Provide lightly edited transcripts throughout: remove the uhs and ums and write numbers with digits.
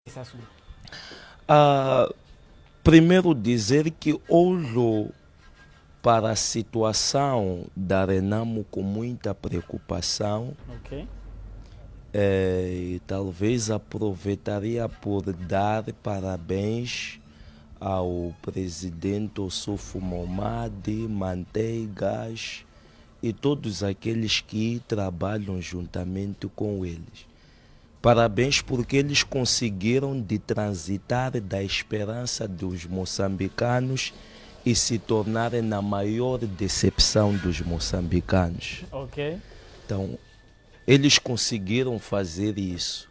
esse assunto? Ah, primeiro dizer que olho para a situação da Renamo com muita preocupação. Ok. E talvez aproveitaria por dar parabéns ao presidente Ossufo Momadi, Manteigas e todos aqueles que trabalham juntamente com eles. Parabéns porque eles conseguiram de transitar da esperança dos moçambicanos e se tornarem na maior decepção dos moçambicanos. Ok. Então, eles conseguiram fazer isso,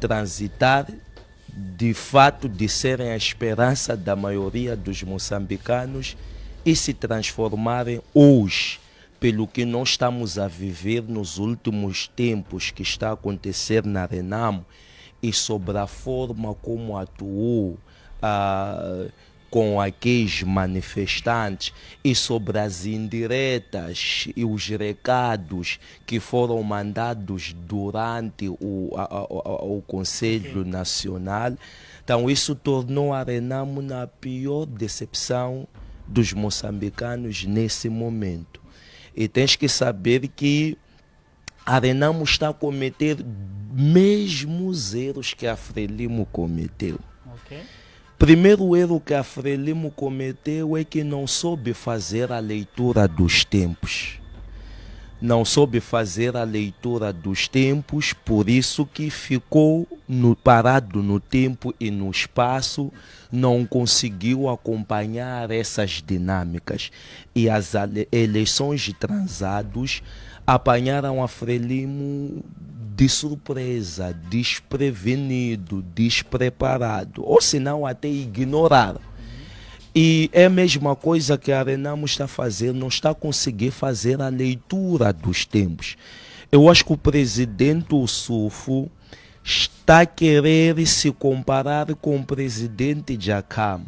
transitar de fato de serem a esperança da maioria dos moçambicanos e se transformarem hoje, pelo que nós estamos a viver nos últimos tempos que está a acontecer na Renamo e sobre a forma como atuou com aqueles manifestantes e sobre as indiretas e os recados que foram mandados durante o Conselho Nacional. Então isso tornou a Renamo na pior decepção dos moçambicanos nesse momento. E tens que saber que a Renamo está a cometer mesmos erros que a Frelimo cometeu. Ok. Primeiro erro que a Frelimo cometeu é que não soube fazer a leitura dos tempos. Não soube fazer a leitura dos tempos, por isso que ficou parado no tempo e no espaço, não conseguiu acompanhar essas dinâmicas. E as eleições de transados apanharam a Frelimo de surpresa, desprevenido, despreparado, ou se não até ignorar. E é a mesma coisa que a Renamo está fazendo, não está a conseguir fazer a leitura dos tempos. Eu acho que o presidente Ossufo está a querer se comparar com o presidente Dhlakama.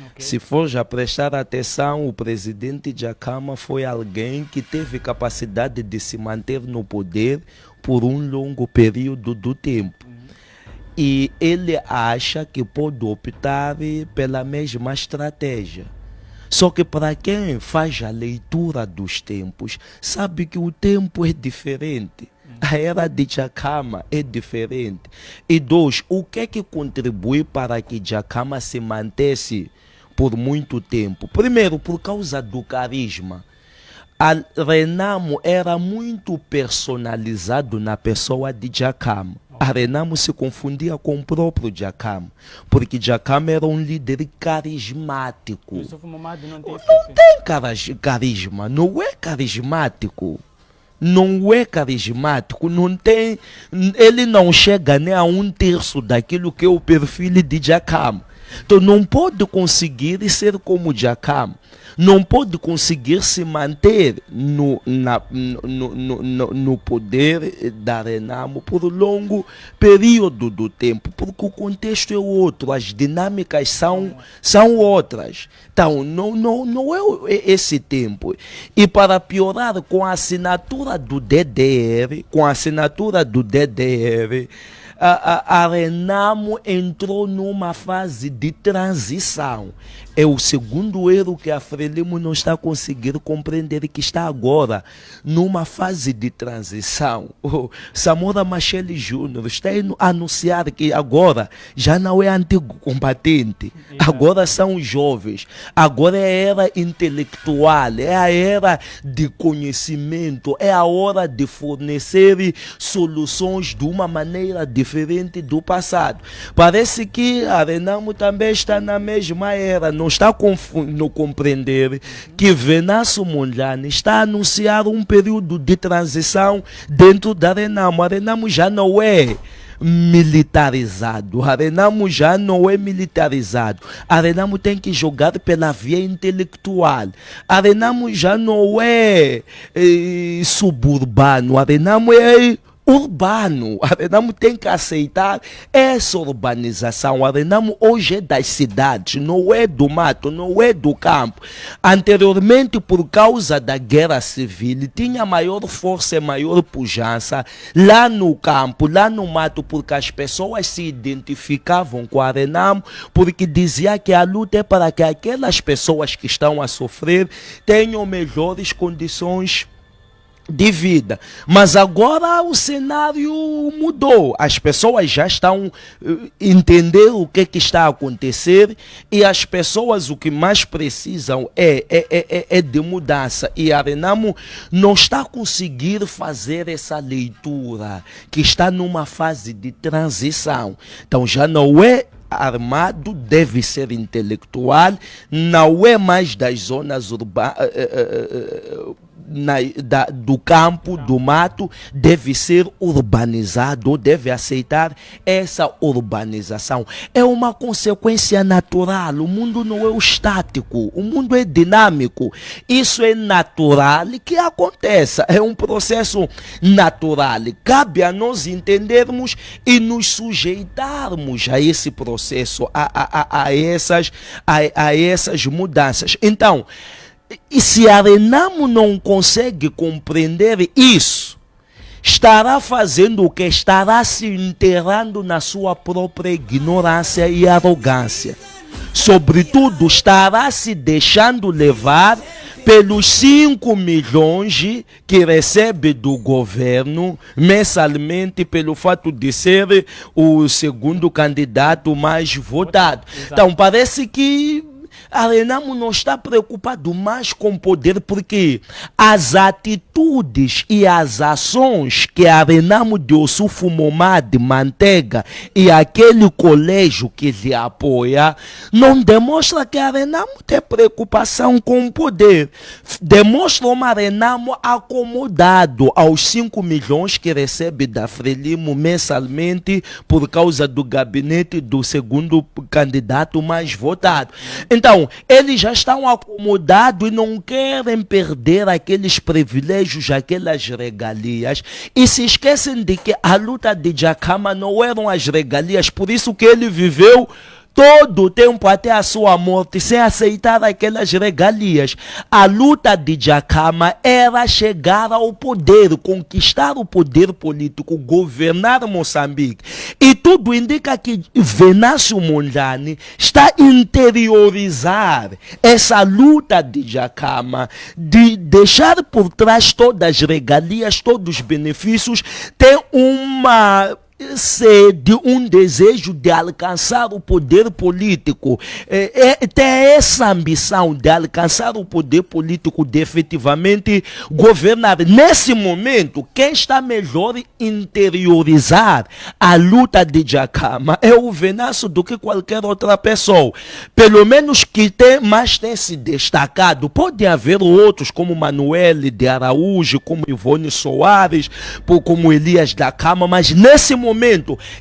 Ok. Se for já prestar atenção, o presidente Dhlakama foi alguém que teve capacidade de se manter no poder por um longo período do tempo. E ele acha que pode optar pela mesma estratégia. Só que para quem faz a leitura dos tempos, sabe que o tempo é diferente. A era de Dhlakama é diferente. E dois, o que é que contribui para que Dhlakama se mantesse por muito tempo? Primeiro, por causa do carisma. A Renamo era muito personalizado na pessoa de Dhlakama. A Renamo se confundia com o próprio Dhlakama, porque Dhlakama era um líder carismático. O Ossufo Momadi não tem esse Não perfil. tem carisma, não é carismático. Não é carismático, não tem, ele não chega nem a um terço daquilo que é o perfil de Dhlakama. Então não pode conseguir ser como Dhlakama, não pode conseguir se manter no poder da Renamo por longo período do tempo, porque o contexto é outro, as dinâmicas são outras. Então não é esse tempo. E para piorar, com a assinatura do DDR, a Renamo entrou numa fase de transição. É o segundo erro que a Frelimo não está conseguindo compreender, que está agora numa fase de transição. O Samora Machel Júnior está a anunciar que agora já não é antigo combatente, agora são jovens, agora é a era intelectual, é a era de conhecimento, é a hora de fornecer soluções de uma maneira diferente do passado. Parece que a Renamo também está na mesma era, não está a compreender que Venâncio Mondlane está a anunciar um período de transição dentro da Renamo. A Renamo já não é militarizado. A Renamo já não é militarizado. A Renamo tem que jogar pela via intelectual. A Renamo já não é suburbano. A Renamo é urbano. A Renamo tem que aceitar essa urbanização. A Renamo hoje é das cidades, não é do mato, não é do campo. Anteriormente, por causa da guerra civil, tinha maior força e maior pujança lá no campo, lá no mato, porque as pessoas se identificavam com a Renamo, porque dizia que a luta é para que aquelas pessoas que estão a sofrer tenham melhores condições de vida. Mas agora o cenário mudou. As pessoas já estão entendendo o que está a acontecer, e as pessoas o que mais precisam é de mudança. E a Renamo não está a conseguir fazer essa leitura, que está numa fase de transição. Então já não é armado, deve ser intelectual, não é mais das zonas urbanas, do campo, do mato, deve ser urbanizado, deve aceitar essa urbanização. É uma consequência natural. O mundo não é o estático, o mundo é dinâmico. Isso é natural que aconteça, é um processo natural. Cabe a nós entendermos e nos sujeitarmos a esse processo, a essas mudanças. Então, e se a Renamo não consegue compreender isso, estará fazendo o que? Estará se enterrando na sua própria ignorância e arrogância. Sobretudo, estará se deixando levar pelos 5 milhões que recebe do governo mensalmente, pelo fato de ser o segundo candidato mais votado. Então, parece que a Renamo não está preocupado mais com o poder, porque as atitudes e as ações que a Renamo de Ossufo Momad Mantega e aquele colégio que lhe apoia não demonstra que a Renamo tem preocupação com o poder. Demonstra uma Renamo acomodado aos 5 milhões que recebe da Frelimo mensalmente por causa do gabinete do segundo candidato mais votado. Então, eles já estão acomodados e não querem perder aqueles privilégios, aquelas regalias, e se esquecem de que a luta de Jacama não eram as regalias, por isso que ele viveu todo o tempo até a sua morte sem aceitar aquelas regalias. A luta de Jacama era chegar ao poder, conquistar o poder político, governar Moçambique. E tudo indica que Venâncio Mondlane está a interiorizar essa luta de Jacama, de deixar por trás todas as regalias, todos os benefícios, tem uma sede, um desejo de alcançar o poder político, tem essa ambição de alcançar o poder político, de efetivamente governar. Nesse momento, quem está melhor interiorizar a luta de Jacama é o Venâncio do que qualquer outra pessoa, pelo menos que tem se destacado. Pode haver outros como Manuel de Araújo, como Ivone Soares, como Elias da Cama, mas nesse momento,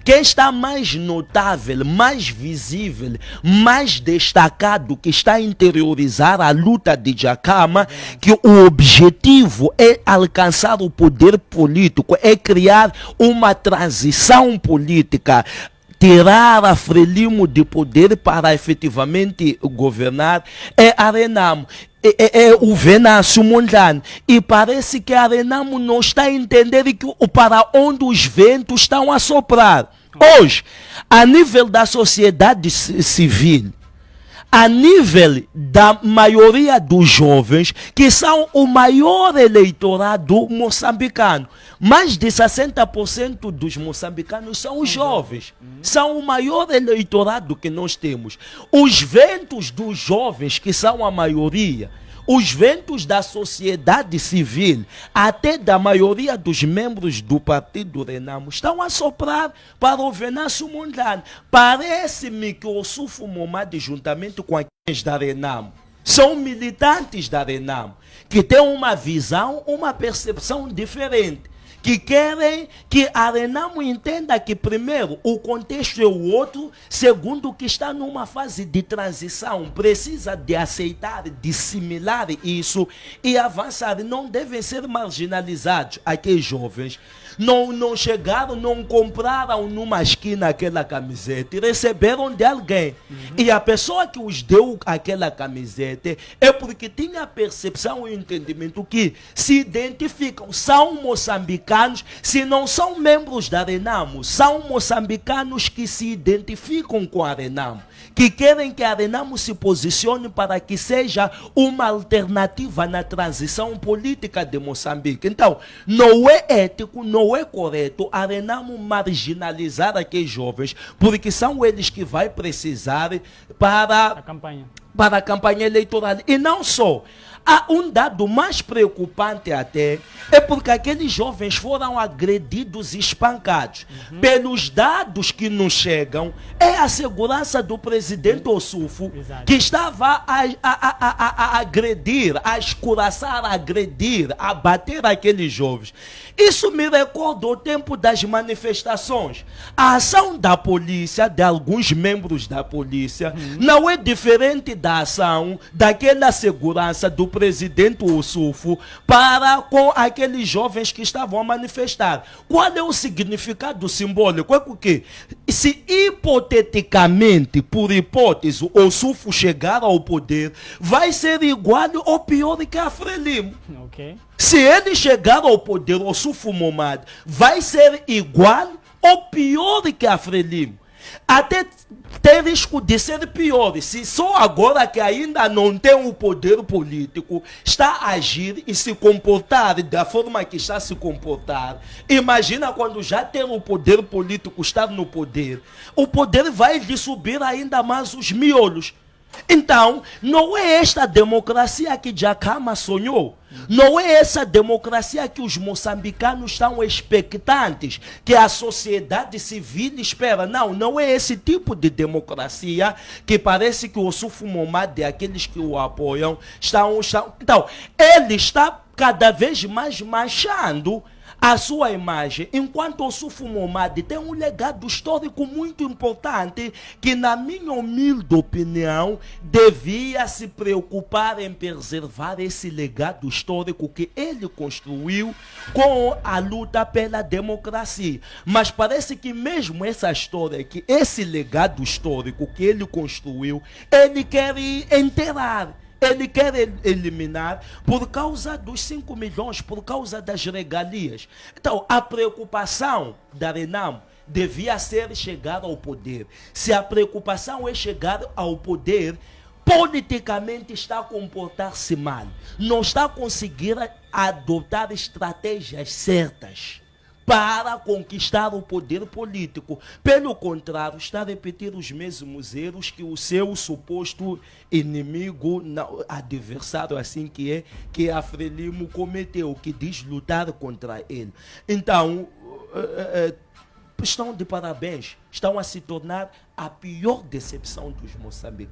quem está mais notável, mais visível, mais destacado, que está a interiorizar a luta de Jacama, que o objetivo é alcançar o poder político, é criar uma transição política, tirar a Frelimo de poder para efetivamente governar, é a Renamo. É o Venâncio Mondlane. E parece que a Renamo não está a entender que para onde os ventos estão a soprar. Hoje, a nível da sociedade civil, a nível da maioria dos jovens, que são o maior eleitorado moçambicano, mais de 60% dos moçambicanos são os jovens, são o maior eleitorado que nós temos. Os ventos dos jovens, que são a maioria, os ventos da sociedade civil, até da maioria dos membros do partido Renamo, estão a soprar para o Venâncio Mondlane. Parece-me que o Ossufo Momad, juntamente com aqueles da Renamo, são militantes da Renamo, que têm uma visão, uma percepção diferente, que querem que a Renamo entenda que, primeiro, o contexto é o outro, segundo, que está numa fase de transição, precisa de aceitar, dissimilar isso e avançar. Não devem ser marginalizados aqueles jovens. Não chegaram, não compraram numa esquina aquela camiseta, receberam de alguém. E a pessoa que os deu aquela camiseta é porque tinha a percepção e o entendimento que se identificam, são moçambicanos, se não são membros da Renamo, são moçambicanos que se identificam com a Renamo, que querem que a Renamo se posicione para que seja uma alternativa na transição política de Moçambique. Então, não é ético, não é correto a Renamo marginalizar aqueles jovens, porque são eles que vai precisar para a campanha eleitoral. E não só. Há um dado mais preocupante até, é porque aqueles jovens foram agredidos e espancados. Pelos dados que nos chegam, é a segurança do presidente Ossufo que estava a agredir, a escuraçar, a agredir, a bater aqueles jovens. Isso me recorda o tempo das manifestações. A ação da polícia, de alguns membros da polícia, não é diferente da ação daquela segurança do presidente Ossufo para com aqueles jovens que estavam a manifestar. Qual é o significado simbólico? É porque se hipoteticamente, por hipótese, Ossufo chegar ao poder, vai ser igual ou pior que a Frelimo. Se ele chegar ao poder, Ossufo Momad, vai ser igual ou pior que a Frelimo. Até tem risco de ser pior, se só agora que ainda não tem o poder político, está a agir e se comportar da forma que está a se comportar. Imagina quando já tem o poder político, estar no poder. O poder vai lhe subir ainda mais os miolos. Então, não é esta democracia que Dhlakama sonhou. Não é essa democracia que os moçambicanos estão expectantes, que a sociedade civil espera. Não é esse tipo de democracia que parece que o Ossufo Momad e aqueles que o apoiam estão. Então, ele está cada vez mais manchando a sua imagem, enquanto o Ossufo Momad tem um legado histórico muito importante que, na minha humilde opinião, devia se preocupar em preservar esse legado histórico que ele construiu com a luta pela democracia. Mas parece que mesmo essa história, que esse legado histórico que ele construiu, ele quer enterrar. Ele quer eliminar por causa dos 5 milhões, por causa das regalias. Então, a preocupação da Renamo devia ser chegar ao poder. Se a preocupação é chegar ao poder, politicamente está a comportar-se mal. Não está a conseguir adotar estratégias certas para conquistar o poder político. Pelo contrário, está a repetir os mesmos erros que o seu suposto inimigo, adversário assim que a Frelimo cometeu, que diz lutar contra ele. Então, estão de parabéns, estão a se tornar a pior decepção dos moçambicanos.